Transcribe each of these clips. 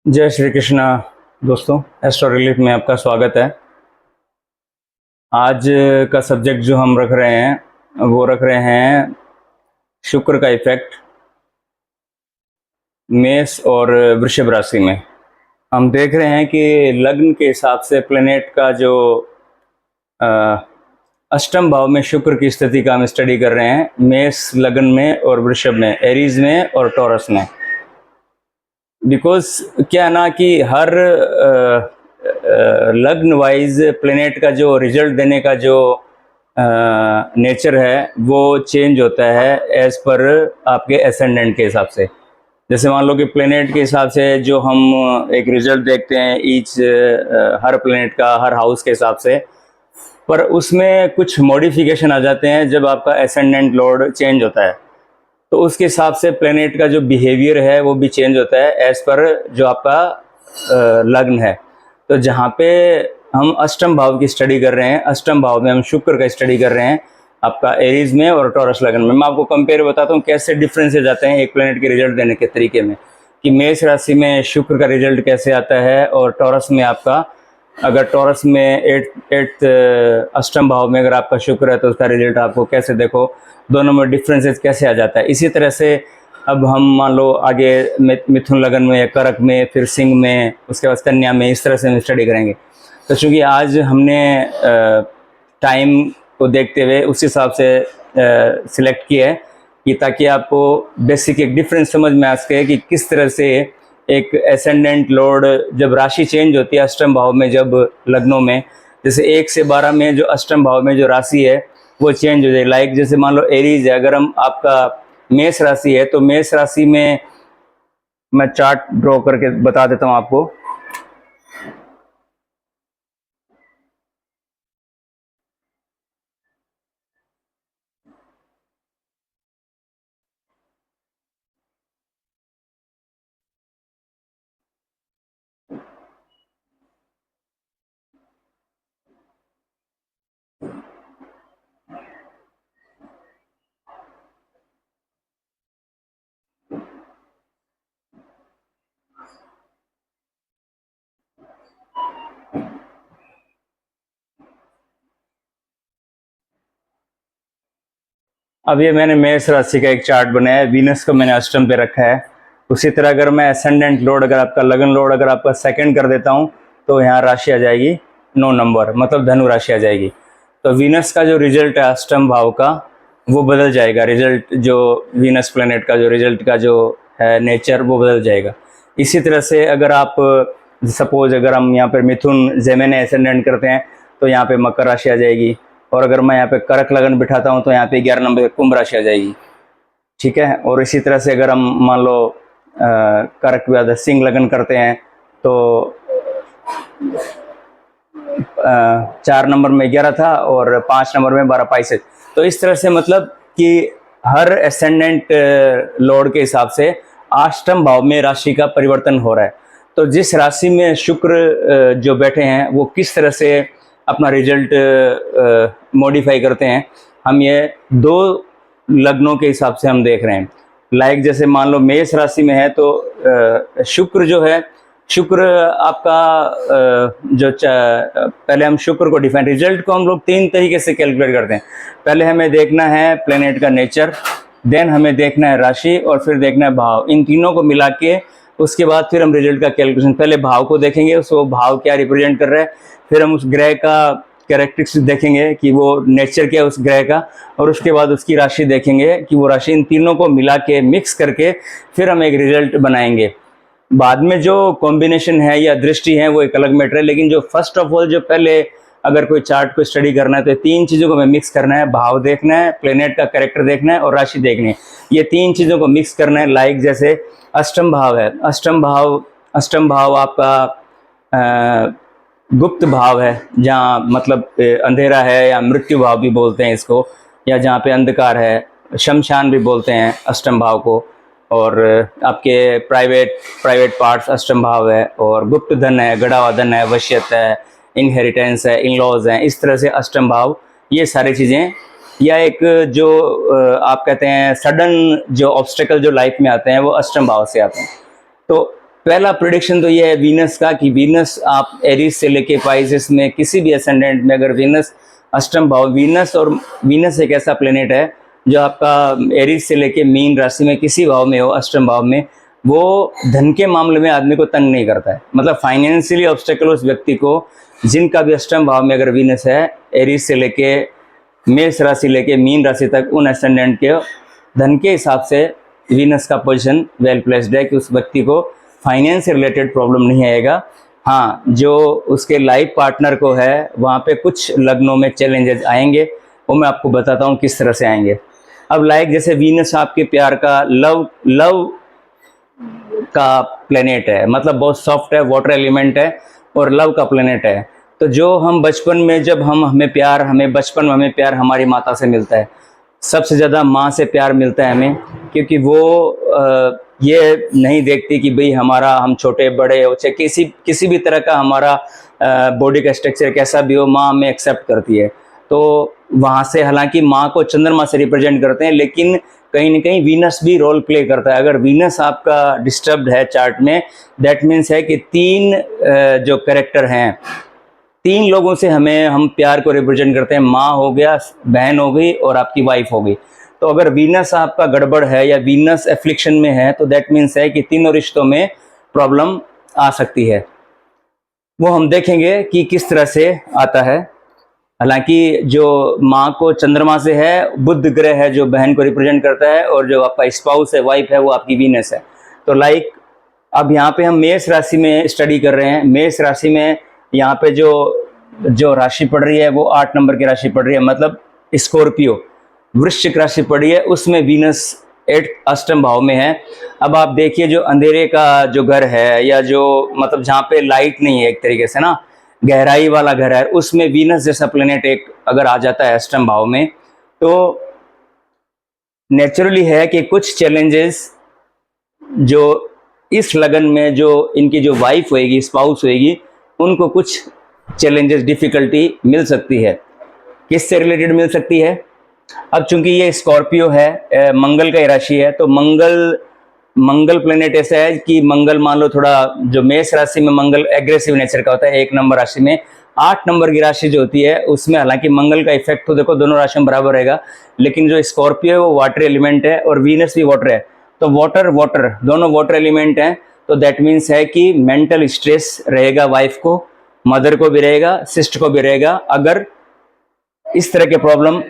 जय श्री कृष्णा दोस्तों, astro relief में आपका स्वागत है। आज का सब्जेक्ट जो हम रख रहे हैं वो रख रहे हैं शुक्र का इफेक्ट मेष और वृषभ राशि में। हम देख रहे हैं कि लग्न के हिसाब से प्लेनेट का जो अष्टम भाव में शुक्र की स्थिति का हम स्टडी कर रहे हैं, मेष लग्न में और वृषभ में, एरीज में और टॉरस में। बिकॉज क्या ना कि हर लग्न वाइज प्लेनेट का जो रिजल्ट देने का जो नेचर है वो चेंज होता है एज पर आपके एसेंडेंट के हिसाब से। जैसे मान लो कि प्लेनेट के हिसाब से जो हम एक रिजल्ट देखते हैं ईच हर प्लेनेट का हर हाउस के हिसाब से, पर उसमें कुछ मॉडिफिकेशन आ जाते हैं जब आपका एसेंडेंट लॉर्ड चेंज होता है, तो उसके हिसाब से प्लेनेट का जो बिहेवियर है वो भी चेंज होता है एज पर जो आपका लग्न है। तो जहाँ पे हम अष्टम भाव की स्टडी कर रहे हैं, अष्टम भाव में हम शुक्र का स्टडी कर रहे हैं आपका एरीज में और टॉरस लग्न में। मैं आपको कंपेयर बताता हूँ कैसे डिफरेंस हो जाते हैं एक प्लेनेट के रिजल्ट देने के तरीके में, कि मेष राशि में शुक्र का रिजल्ट कैसे आता है और टॉरस में आपका, अगर टॉरस में एट्थ अष्टम भाव में अगर आपका शुक्र है तो उसका रिजल्ट आपको कैसे, देखो दोनों में डिफरेंसेस कैसे आ जाता है। इसी तरह से अब हम मान लो आगे मिथुन लगन में, कर्क में, फिर सिंह में, उसके बाद कन्या में, इस तरह से हम स्टडी करेंगे। तो चूँकि आज हमने टाइम को देखते हुए उस हिसाब से सिलेक्ट किया है कि ताकि आपको बेसिक एक डिफरेंस समझ में आ सके कि किस तरह से एक एसेंडेंट लॉर्ड जब राशि चेंज होती है अष्टम भाव में, जब लग्नों में, जैसे 1 से 12 में जो अष्टम भाव में जो राशि है वो चेंज हो जाए। लाइक जैसे मान लो एरीज है, अगर हम आपका मेष राशि है तो मेष राशि में मैं चार्ट ड्रॉ करके बता देता हूँ आपको। अब ये मैंने मेष राशि का एक चार्ट बनाया है, वीनस को मैंने अष्टम पे रखा है। उसी तरह अगर मैं असेंडेंट लॉर्ड, अगर आपका लगन लॉर्ड अगर आपका सेकंड कर देता हूँ तो यहाँ राशि आ जाएगी 9 नंबर, मतलब धनु राशि आ जाएगी। तो वीनस का जो रिजल्ट है अष्टम भाव का वो बदल जाएगा, रिजल्ट जो वीनस प्लेनेट का जो रिजल्ट का जो है नेचर वो बदल जाएगा। इसी तरह से अगर आप सपोज अगर हम यहाँ पर मिथुन जेमिनी एसेंडेंट करते हैं तो यहाँ पे मकर राशि आ जाएगी, और अगर मैं यहाँ पे कर्क लगन बिठाता हूँ तो यहाँ पे 11 नंबर कुंभ राशि आ जाएगी। ठीक है। और इसी तरह से अगर हम मान लो कर्क के बाद सिंह लगन करते हैं तो 4 नंबर में 11 था और 5 नंबर में 12 पाइसे। तो इस तरह से मतलब कि हर एसेंडेंट लॉर्ड के हिसाब से अष्टम भाव में राशि का परिवर्तन हो रहा है। तो जिस राशि में शुक्र जो बैठे हैं वो किस तरह से अपना रिजल्ट मॉडिफाई करते हैं, हम ये 2 लग्नों के हिसाब से हम देख रहे हैं। लाइक जैसे मान लो मेष राशि में है तो शुक्र जो है, शुक्र आपका जो पहले हम शुक्र को डिफाइन, रिजल्ट को हम लोग 3 तरीके से कैलकुलेट करते हैं। पहले हमें देखना है प्लेनेट का नेचर, देन हमें देखना है राशि, और फिर देखना है भाव। इन तीनों को मिला के उसके बाद फिर हम रिजल्ट का कैलकुलेशन, पहले भाव को देखेंगे, उसको भाव क्या रिप्रेजेंट कर रहा है, फिर हम उस ग्रह का कैरेक्टरिस्टिक्स देखेंगे कि वो नेचर क्या है उस ग्रह का, और उसके बाद उसकी राशि देखेंगे कि वो राशि, इन तीनों को मिला के मिक्स करके फिर हम एक रिजल्ट बनाएंगे। बाद में जो कॉम्बिनेशन है या दृष्टि है वो एक अलग मैटर है, लेकिन जो फर्स्ट ऑफ ऑल जो पहले अगर कोई चार्ट को स्टडी करना है तो 3 चीज़ों को हमें मिक्स करना है, भाव देखना है, प्लेनेट का कैरेक्टर देखना है और राशि देखनी है। ये 3 चीज़ों को मिक्स करना है। लाइक जैसे अष्टम भाव है, अष्टम भाव आपका गुप्त भाव है, जहाँ मतलब अंधेरा है, या मृत्यु भाव भी बोलते हैं इसको, या जहाँ पे अंधकार है, शमशान भी बोलते हैं अष्टम भाव को। और आपके प्राइवेट पार्ट्स अष्टम भाव है, और गुप्त धन है, गड़ा हुआ धन है, वशियत है, इनहेरिटेंस है, इन लॉज हैं, इस तरह से अष्टम भाव, ये सारी चीज़ें। या एक जो आप कहते हैं सडन जो ऑब्स्टेकल जो लाइफ में आते हैं वो अष्टम भाव से आते हैं। तो पहला प्रिडिक्शन तो ये है वीनस का कि वीनस आप एरीज से लेके पाइसेस में किसी भी असेंडेंट में अगर वीनस अष्टम भाव, वीनस एक ऐसा प्लेनेट है जो आपका एरीज से लेके मीन राशि में किसी भाव में हो, अष्टम भाव में, वो धन के मामले में आदमी को तंग नहीं करता है। मतलब फाइनेंशियली ऑब्स्टेकल उस व्यक्ति को जिनका भी अष्टम भाव में अगर वीनस है, एरीज से लेके मेष राशि लेके मीन राशि तक, उन असेंडेंट के धन के हिसाब से वीनस का पोजीशन वेल प्लेस्ड है कि उस व्यक्ति को फाइनेंस से रिलेटेड प्रॉब्लम नहीं आएगा। हाँ, जो उसके लाइफ पार्टनर को है वहाँ पे कुछ लग्नों में चैलेंजेस आएंगे, वो मैं आपको बताता हूँ किस तरह से आएंगे। अब जैसे वीनस आपके प्यार का, लव का प्लेनेट है, मतलब बहुत सॉफ्ट है, वाटर एलिमेंट है और लव का प्लेनेट है। तो जो हम बचपन में जब बचपन में हमें प्यार हमारी माता से मिलता है, सबसे ज़्यादा माँ से प्यार मिलता है हमें, क्योंकि वो ये नहीं देखती कि भाई हम छोटे बड़े हो, चाहे किसी भी तरह का हमारा बॉडी का स्ट्रक्चर कैसा भी हो, माँ हमें एक्सेप्ट करती है। तो वहाँ से, हालांकि माँ को चंद्रमा से रिप्रेजेंट करते हैं, लेकिन कहीं ना कहीं वीनस भी रोल प्ले करता है। अगर वीनस आपका डिस्टर्ब्ड है चार्ट में, दैट मीन्स है कि तीन जो कैरेक्टर हैं, तीन लोगों से हम प्यार को रिप्रेजेंट करते हैं। माँ हो गया, बहन हो गई और आपकी वाइफ हो गई। तो अगर वीनस आपका गड़बड़ है या वीनस एफ्लिक्शन में है, तो दैट मीन्स है कि तीनों रिश्तों में प्रॉब्लम आ सकती है। वो हम देखेंगे कि किस तरह से आता है। हालांकि जो माँ को चंद्रमा से है, बुध ग्रह है जो बहन को रिप्रेजेंट करता है, और जो आपका स्पाउस है, वाइफ है, वो आपकी वीनस है। तो अब यहाँ पे हम मेष राशि में स्टडी कर रहे हैं। मेष राशि में यहाँ पे जो राशि पड़ रही है वो 8 नंबर की राशि पड़ रही है, मतलब स्कॉर्पियो वृश्चिक राशि पड़ी है, उसमें वीनस 8 अष्टम भाव में है। अब आप देखिए, जो अंधेरे का जो घर है, या जो मतलब जहाँ पे लाइट नहीं है, एक तरीके से ना गहराई वाला घर है, उसमें वीनस जैसा प्लेनेट एक अगर आ जाता है अष्टम भाव में, तो नेचुरली है कि कुछ चैलेंजेस जो इस लगन में, जो इनकी जो वाइफ होएगी, स्पाउस होएगी, उनको कुछ चैलेंजेस, डिफिकल्टी मिल सकती है। किससे रिलेटेड मिल सकती है? अब चूंकि ये स्कॉर्पियो है, मंगल का राशि है, तो मंगल प्लेनेट ऐसा है कि मंगल, मान लो थोड़ा, जो मेष राशि में मंगल एग्रेसिव नेचर का होता है, 1 नंबर राशि में 8 नंबर की राशि जो होती है, उसमें हालांकि मंगल का इफेक्ट तो देखो दोनों राशि में बराबर रहेगा, लेकिन जो स्कॉर्पियो है वो वाटर एलिमेंट है और वीनस भी वाटर है। तो वाटर दोनों वाटर एलिमेंट हैं। तो दैट मीन्स है कि मेंटल स्ट्रेस रहेगा वाइफ को, मदर को भी रहेगा, सिस्टर को भी रहेगा, अगर इस तरह के प्रॉब्लम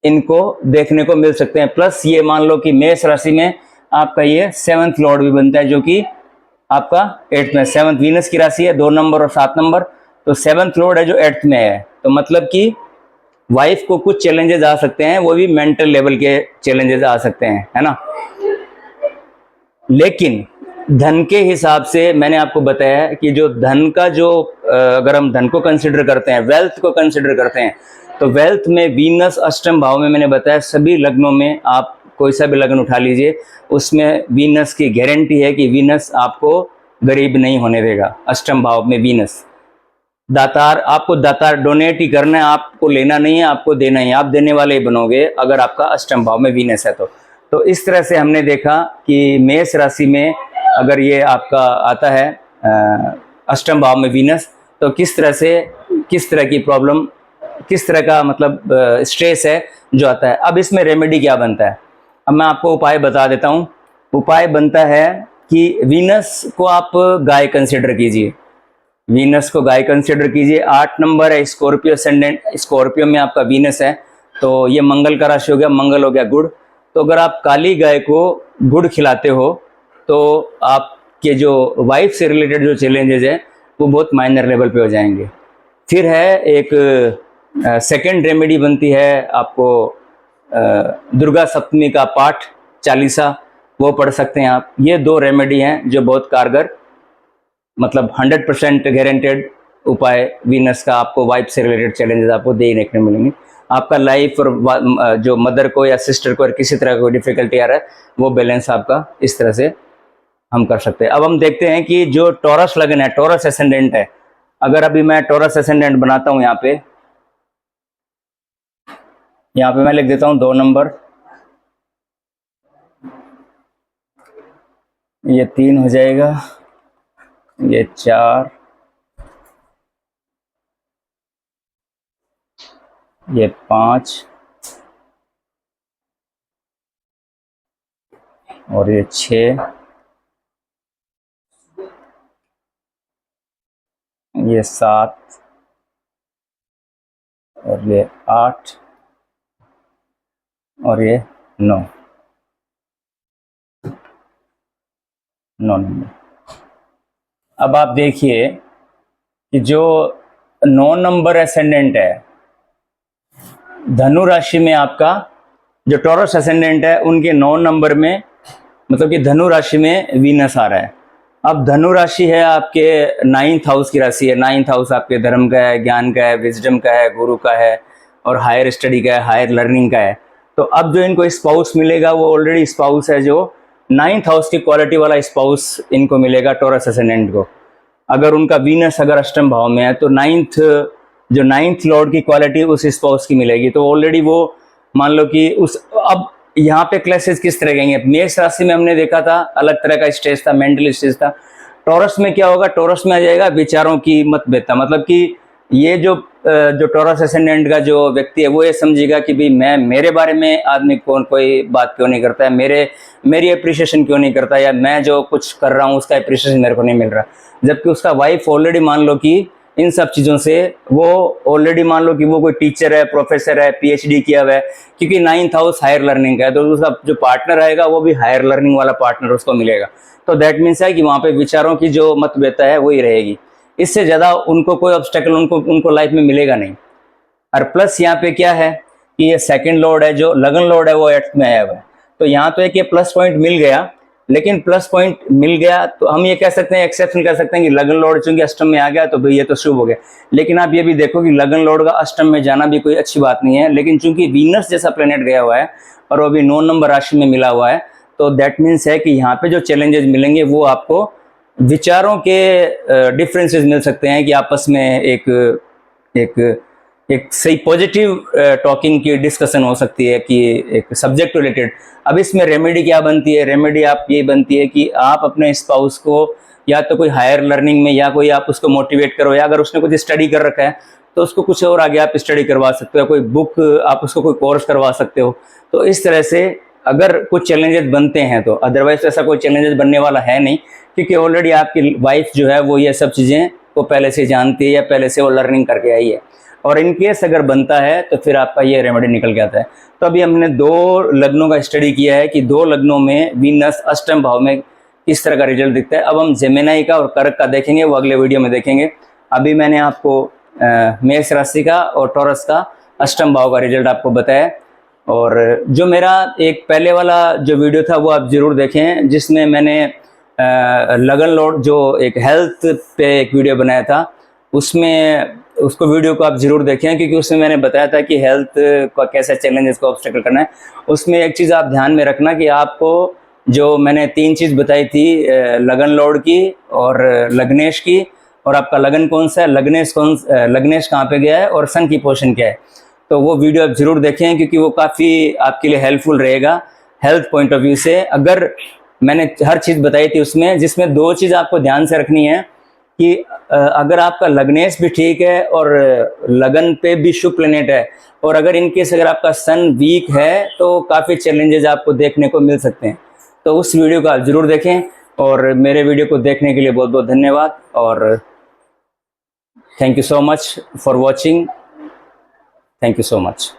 इनको देखने को मिल सकते हैं। प्लस ये मान लो कि मेष राशि में आपका ये 7th लॉर्ड भी बनता है, जो कि आपका 8th में, 7th वीनस की राशि है, 2 नंबर और 7 नंबर, तो 7th लॉर्ड है जो 8th में है। तो मतलब कि वाइफ को कुछ चैलेंजेस आ सकते हैं, वो भी मेंटल लेवल के चैलेंजेस आ सकते हैं, है ना। लेकिन धन के हिसाब से मैंने आपको बताया कि जो धन का अगर हम धन को कंसिडर करते हैं, वेल्थ को कंसिडर करते हैं, तो वेल्थ में वीनस अष्टम भाव में, मैंने बताया सभी लग्नों में, आप कोई सा भी लग्न उठा लीजिए, उसमें वीनस की गारंटी है कि वीनस आपको गरीब नहीं होने देगा। अष्टम भाव में वीनस आपको दातार डोनेट ही करना है, आपको लेना नहीं है, आपको देना ही, आप देने वाले ही बनोगे अगर आपका अष्टम भाव में वीनस है तो इस तरह से हमने देखा कि मेष राशि में अगर ये आपका आता है अष्टम भाव में वीनस, तो किस तरह की प्रॉब्लम, किस तरह का मतलब स्ट्रेस है जो आता है। अब इसमें रेमेडी क्या बनता है, अब मैं आपको उपाय बता देता हूँ। उपाय बनता है कि वीनस को आप गाय कंसिडर कीजिए, वीनस को गाय कंसिडर कीजिए। 8 नंबर है, स्कॉर्पियो असेंडेंट, स्कॉर्पियो में आपका वीनस है, तो ये मंगल का राशि हो गया, मंगल हो गया गुड़। तो अगर आप काली गाय को गुड़ खिलाते हो, तो आपके जो वाइफ से रिलेटेड जो चैलेंजेस है वो बहुत माइनर लेवल पे हो जाएंगे। फिर है एक सेकेंड रेमेडी बनती है, आपको दुर्गा सप्तमी का पाठ चालीसा, वो पढ़ सकते हैं आप। ये 2 रेमेडी हैं जो बहुत कारगर, मतलब 100% गारंटेड उपाय वीनस का आपको वाइफ से रिलेटेड चैलेंजेस आपको देखने मिलेंगे। आपका लाइफ और जो मदर को या सिस्टर को किसी तरह कोई डिफिकल्टी आ रहा है, वो बैलेंस आपका इस तरह से हम कर सकते हैं। अब हम देखते हैं कि जो टॉरस लगन है, टॉरस एसेंडेंट है, अगर अभी मैं टॉरस एसेंडेंट बनाता हूं, यहाँ पे मैं लिख देता हूं 2 नंबर, ये 3 हो जाएगा, ये 4, ये 5 और ये 6, ये 7 और ये 8 और ये 9 नंबर। अब आप देखिए कि जो 9 नंबर एसेंडेंट है धनु राशि में, आपका जो टॉरस एसेंडेंट है उनके 9 नंबर में, मतलब कि धनु राशि में वीनस आ रहा है। अब धनु राशि है आपके 9th हाउस की राशि है। 9th हाउस आपके धर्म का है, ज्ञान का है, विजडम का है, गुरु का है और हायर स्टडी का है, हायर लर्निंग का है। तो अब जो इनको स्पाउस मिलेगा वो ऑलरेडी स्पाउस है, जो 9th हाउस की क्वालिटी वाला स्पाउस इनको मिलेगा टॉरस एसेंडेंट को। अगर उनका वीनस अगर अष्टम भाव में है तो 9th लॉर्ड की क्वालिटी उस स्पाउस की मिलेगी। तो ऑलरेडी वो मान लो कि उस, अब यहाँ पे क्लासेस किस तरह गएंगे। मेष राशि में हमने देखा था अलग तरह का स्टेज था, मेंटल स्टेज था। टॉरस में क्या होगा, टॉरस में आ जाएगा विचारों की मतभेदता, मतलब कि ये जो टॉरस एसेंडेंट का जो व्यक्ति है वो ये समझेगा कि भाई मेरे बारे में आदमी कोई बात क्यों नहीं करता है, मेरी अप्रिशिएशन क्यों नहीं करता, या मैं जो कुछ कर रहा हूँ उसका अप्रिशिएशन मेरे को नहीं मिल रहा। जबकि उसका वाइफ ऑलरेडी मान लो कि इन सब चीज़ों से वो ऑलरेडी मान लो कि वो कोई टीचर है, प्रोफेसर है, PhD किया हुआ है, क्योंकि 9th हाउस हायर लर्निंग का है। तो उसका जो पार्टनर आएगा वो भी हायर लर्निंग वाला पार्टनर उसको मिलेगा। तो दैट मीन्स है कि वहाँ पे विचारों की जो मतभेदता है वही रहेगी। इससे ज़्यादा उनको कोई ऑब्स्टेकल उनको लाइफ में मिलेगा नहीं। और प्लस यहाँ पे क्या है कि ये सेकंड लॉर्ड है, जो लगन लॉर्ड है वो 8th में आया हुआ है। तो यहाँ तो एक ये प्लस पॉइंट मिल गया, लेकिन प्लस पॉइंट मिल गया तो हम ये कह सकते हैं, एक्सेप्शन कर सकते हैं कि लगन लॉर्ड चूंकि अष्टम में आ गया तो भाई ये तो शुभ हो गया। लेकिन आप ये भी देखो कि लगन लॉर्ड का अष्टम में जाना भी कोई अच्छी बात नहीं है। लेकिन चूंकि वीनस जैसा प्लेनेट गया हुआ है और वो भी 9 नंबर राशि में मिला हुआ है, तो दैट मीन्स है कि यहाँ पे जो चैलेंजेस मिलेंगे वो आपको विचारों के डिफरेंसेस मिल सकते हैं, कि आपस में एक सही पॉजिटिव टॉकिंग की डिस्कशन हो सकती है कि एक सब्जेक्ट रिलेटेड। अब इसमें रेमेडी क्या बनती है, रेमेडी आप ये बनती है कि आप अपने स्पाउस को या तो कोई हायर लर्निंग में, या कोई आप उसको मोटिवेट करो, या अगर उसने कुछ स्टडी कर रखा है तो उसको कुछ और आगे आप स्टडी करवा सकते हो, कोई बुक आप उसको कोई कोर्स करवा सकते हो। तो इस तरह से अगर कुछ चैलेंजेस बनते हैं तो, अदरवाइज ऐसा कोई चैलेंजेस बनने वाला है नहीं, क्योंकि ऑलरेडी आपकी वाइफ जो है वो ये सब चीज़ें को पहले से जानती है या पहले से वो लर्निंग करके आई है। और इन केस अगर बनता है तो फिर आपका ये रेमेडी निकल के आता है। तो अभी हमने 2 लग्नों का स्टडी किया है कि 2 लग्नों में वीनस अष्टम भाव में किस तरह का रिजल्ट दिखता है। अब हम जेमिनाई का और कर्क का देखेंगे, वो अगले वीडियो में देखेंगे। अभी मैंने आपको मेष राशि का और टॉरस का अष्टम भाव का रिजल्ट आपको बताया। और जो मेरा एक पहले वाला जो वीडियो था वो आप ज़रूर देखें, जिसमें मैंने लगन लॉर्ड जो एक हेल्थ पे एक वीडियो बनाया था, उसमें उसको वीडियो को आप ज़रूर देखें, क्योंकि उसमें मैंने बताया था कि हेल्थ का कैसे चैलेंजेस को ऑब्स्टेकल करना है। उसमें एक चीज़ आप ध्यान में रखना कि आपको जो मैंने 3 चीज़ बताई थी, लगन लॉर्ड की और लग्नेश की, और आपका लगन कौन सा है, लग्नेश कहाँ पे गया है और सन की पोजीशन क्या है। तो वो वीडियो आप ज़रूर देखें, क्योंकि वो काफ़ी आपके लिए हेल्पफुल रहेगा हेल्थ पॉइंट ऑफ व्यू से। अगर मैंने हर चीज़ बताई थी उसमें, जिसमें 2 चीज़ आपको ध्यान से रखनी है कि अगर आपका लग्नेश भी ठीक है और लगन पे भी शुभ प्लेनेट है, और अगर इनकेस अगर आपका सन वीक है तो काफ़ी चैलेंजेस आपको देखने को मिल सकते हैं। तो उस वीडियो को आप ज़रूर देखें, और मेरे वीडियो को देखने के लिए बहुत बहुत धन्यवाद, और thank you so much for watching. Thank you so much.